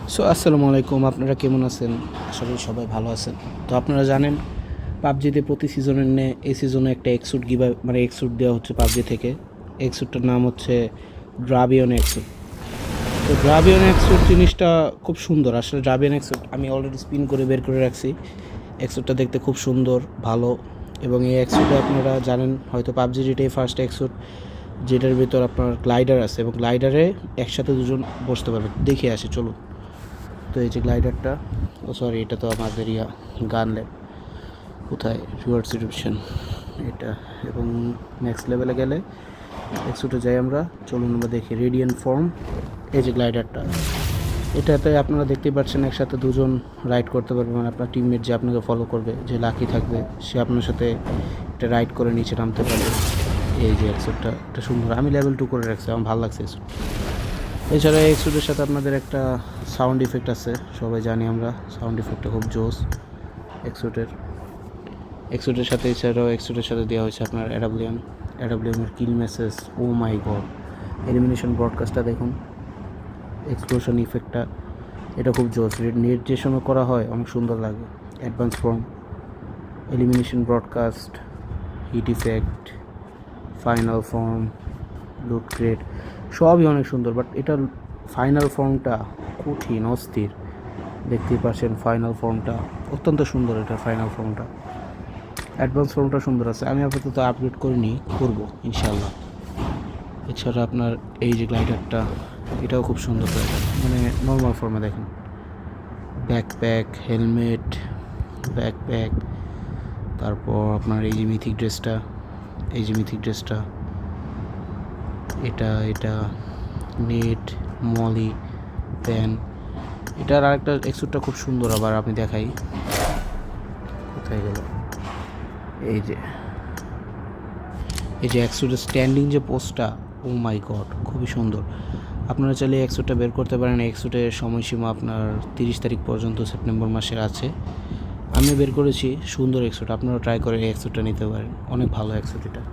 আসসালামু আলাইকুম, আপনারা কেমন আছেন? আশা করি সবাই ভালো আছেন। তো আপনারা জানেন পাবজিতে প্রতি সিজনের ন্যায় এই সিজনে একটা এক্সুট গিভা মানে এক্সুট দেওয়া হচ্ছে পাবজি থেকে। এক্সুটটার নাম হচ্ছে ড্রাবিয়ন এক্সুট। তো ড্রাবিয়ন এক্সুট জিনিসটা খুব সুন্দর। আসলে ড্রাবিয়ন এক্সুট আমি অলরেডি স্পিন করে বের করে রাখছি। এক্সুটটা দেখতে খুব সুন্দর, ভালো। এবং এই এক্সুটে আপনারা জানেন হয়তো পাবজির এটাই ফার্স্ট এক্সুট যেটার ভিতর আপনার গ্লাইডার আছে এবং গ্লাইডারে একসাথে দুজন বসতে পারবে। দেখে আসি চলুন। তো এই যে গ্লাইডারটা, সরি এটা তো আমাদের গান ল্যাব, কোথায় রিওয়ার্ড সিটিউশন এটা। এবং নেক্সট লেভেলে গেলে এক্সুটে যাই আমরা, চলুন আমরা দেখি রেডিয়েন্ট ফর্ম। এই যে গ্লাইডারটা, এটাতে আপনারা দেখতেই পাচ্ছেন একসাথে দুজন রাইড করতে পারবে, মানে আপনার টিমমেট যে আপনাকে ফলো করবে, যে লাকি থাকবে সে আপনার সাথে এটা রাইড করে নিচে নামতে পারবে। এই যে এক্সুটটা এটা সুন্দর, আমি লেভেল 2 করে রাখছি, আমার ভালো লাগছে এক্সুট। এছাড়া এই এক্সুটের সাথে আপনাদের একটা সাউন্ড ইফেক্ট আছে, সবাই জানি আমরা সাউন্ড ইফেক্টটা খুব জোস এক্সুটের। এক্সুটের সাথে এছাড়াও এক্সুটের সাথে দেওয়া হয়েছে আপনার অ্যাডাব্লিউএমের কিল মেসেজ। ও মাই গড, এলিমিনেশন ব্রডকাস্টটা দেখুন, এক্সপ্লোশন ইফেক্টটা, এটা খুব জোস। নেট যে সময় করা হয় অনেক সুন্দর লাগে। Advance form, elimination broadcast, heat effect, final form, loot crate, সবই অনেক সুন্দর। বাট এটার ফাইনাল ফর্মটা কঠিন, অস্থির। দেখতেই পাচ্ছেন ফাইনাল ফর্মটা অত্যন্ত সুন্দর, এটা ফাইনাল ফর্মটা। অ্যাডভান্স ফর্মটা সুন্দর আছে, আমি আপাতত আপডেট করিনি, করব ইনশাল্লাহ। এছাড়া আপনার এই যে গ্লাইডারটা, এটাও খুব সুন্দর গ্লাইডার, মানে নর্মাল ফর্মে দেখেন। ব্যাকপ্যাক, হেলমেট, ব্যাকপ্যাক, তারপর আপনার এই যে মিথিক ড্রেসটা, এটা নেট, মলি, প্যান। এটার আরেকটা এক্সুটটা খুব সুন্দর, আবার আমি দেখাই, কোথায় গেল, এই যে এক্সুটের স্ট্যান্ডিং যে পোস্টটা, ও মাই গড, খুবই সুন্দর। আপনারা চাইলে এক্সুটটা বের করতে পারেন। এক্সুটের সময়সীমা আপনার 30 তারিখ পর্যন্ত সেপ্টেম্বর মাসের আছে। আমি বের করেছি, সুন্দর এক্সুট, আপনারা ট্রাই করে এই এক্সুটটা নিতে পারেন, অনেক ভালো এক্সুট এটা।